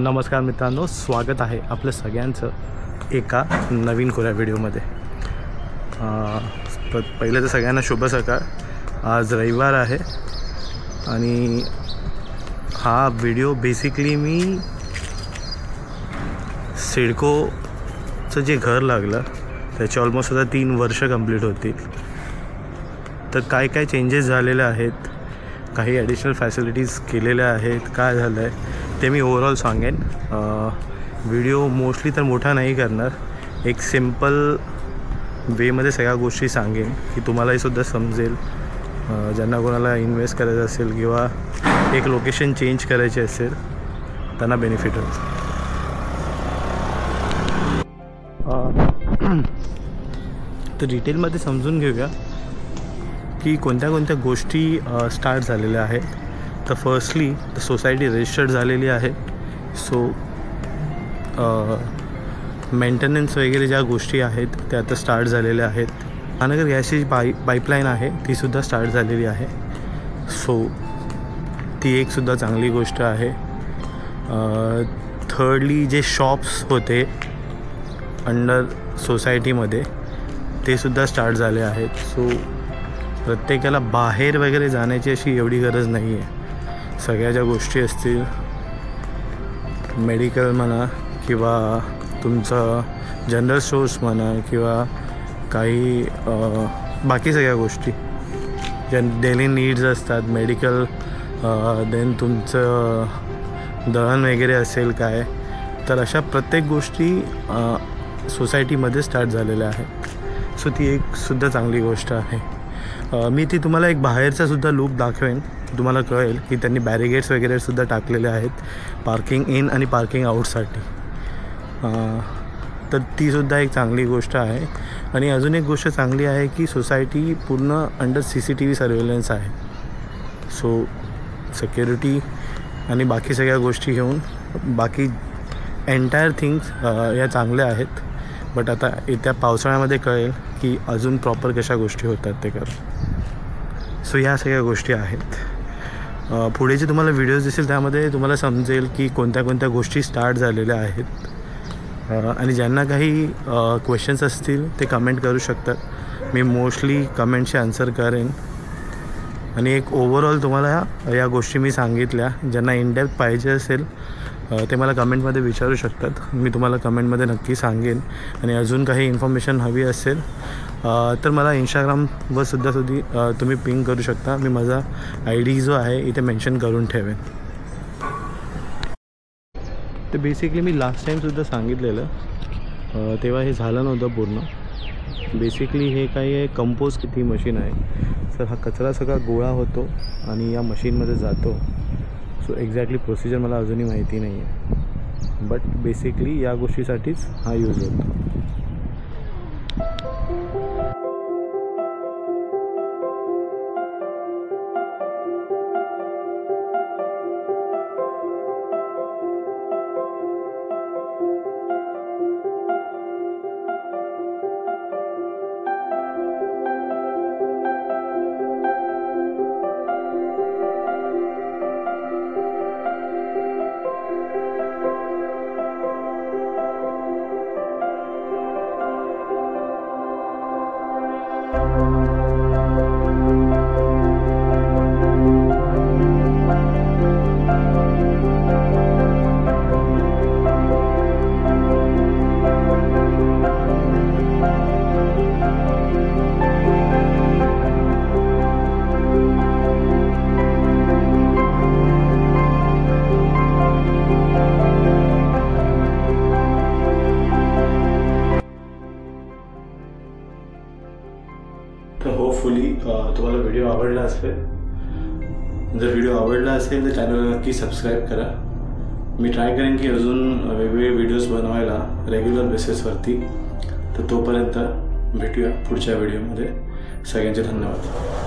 नमस्कार मित्रांनो, स्वागत आहे आपलं सगळ्यांचं एका नवीन कोऱ्या व्हिडिओमध्ये। पहिले तर सगळ्यांना शुभ सकाळ। आज रविवार आहे आणि हा व्हिडिओ बेसिकली मी सिडकोचं जे घर लागलं त्याचे ऑलमोस्ट आता 3 वर्ष कंप्लीट होतील। तर काय काय चेंजेस झालेले आहेत, काही ॲडिशनल फॅसिलिटीज केलेल्या आहेत, काय झालं आहे ते मी ओव्हरऑल सांगेन। व्हिडिओ मोस्टली तर मोठा नाही करणार, एक सिम्पल वेमध्ये सगळ्या गोष्टी सांगेन की तुम्हालाही सुद्धा समजेल। ज्यांना कोणाला इन्व्हेस्ट करायचं असेल किंवा एक लोकेशन चेंज करायची असेल त्यांना बेनिफिट होईल। तर डिटेलमध्ये समजून घेऊया की कोणत्या कोणत्या गोष्टी स्टार्ट झालेल्या आहेत। तर फर्स्टली सोसायटी रजिस्टर्ड झालेली आहे, सो मेंटेनन्स वगैरे ज्या गोष्टी आहेत त्या आता स्टार्ट झालेल्या आहेत। महानगर गॅसची पाईपलाईन आहे तीसुद्धा स्टार्ट झालेली आहे, सो ती एकसुद्धा चांगली गोष्ट आहे। थर्डली जे शॉप्स होते अंडर सोसायटीमध्ये ते सुद्धा स्टार्ट झाले आहेत, सो प्रत्येकाला बाहेर वगैरे जाण्याची अशी एवढी गरज नाही आहे। सगळ्या ज्या गोष्टी असतील, मेडिकल म्हणा किंवा तुमचं जनरल स्टोर्स म्हणा किंवा काही बाकी सगळ्या गोष्टी ज्या डेली नीड्स असतात, मेडिकल, देन तुमचं दळण वगैरे असेल काय, तर अशा प्रत्येक गोष्टी सोसायटीमध्ये स्टार्ट झालेल्या आहेत, सो ती एक सुद्धा चांगली गोष्ट आहे। मी ती तुम्हाला एक बाहेरचा सुद्धा लूक दाखवेन, तुम्हाला कळेल की त्यांनी बॅरिगेट्स वगैरे सुद्धा टाकलेले आहेत पार्किंग इन आणि पार्किंग आउटसाठी। तर तीसुद्धा एक चांगली गोष्ट आहे। आणि अजून एक गोष्ट चांगली आहे की सोसायटी पूर्ण अंडर CCTV सर्वेलन्स आहे, सो सिक्युरिटी आणि बाकी सगळ्या गोष्टी घेऊन बाकी एंटायर थिंग्स या चांगल्या आहेत। बट आता येत्या पावसाळ्यामध्ये कळेल की अजून प्रॉपर कशा गोष्टी होतात ते कर। सो ह्या सगळ्या गोष्टी आहेत। पुढे जे तुम्हाला व्हिडिओज दिसेल त्यामध्ये तुम्हाला समजेल की कोणत्या कोणत्या गोष्टी स्टार्ट झालेल्या आहेत। आणि ज्यांना काही क्वेश्चन्स असतील ते कमेंट करू शकतात, मी मोस्टली कमेंटचे आन्सर करेन। आणि एक ओव्हरऑल तुम्हाला या गोष्टी मी सांगितल्या, ज्यांना इन डेप्थ पाहिजे असेल ते मला कमेंटमध्ये विचारू शकतात, मी तुम्हाला कमेंटमध्ये नक्की सांगेन। आणि अजून काही इन्फॉर्मेशन हवी असेल तर मला इंस्टाग्रामवर सुद्धा तुम्ही पिंग करू शकता, मी माझा ID जो आहे इथे मेन्शन करून ठेवेन। तर बेसिकली मी लास्ट टाईमसुद्धा सांगितलेलं तेव्हा हे झालं नव्हतं पूर्ण। बेसिकली हे काही आहे, कंपोस्ट किती मशीन आहे, तर हा कचरा सगळा गोळा होतो आणि या मशीनमध्ये जातो। सो एक्झॅक्टली प्रोसिजर मला अजूनही माहिती नाही आहे, बट बेसिकली या गोष्टीसाठीच हा यूज होतो। तर होपफुली तुम्हाला व्हिडिओ आवडला असेल। जर व्हिडिओ आवडला असेल तर चॅनलला नक्की सबस्क्राईब करा। मी ट्राय करेन की अजून वेगवेगळे व्हिडिओज बनवायला रेग्युलर बेसिसवरती। तर तोपर्यंत भेटूया पुढच्या व्हिडिओमध्ये। सगळ्यांचे धन्यवाद।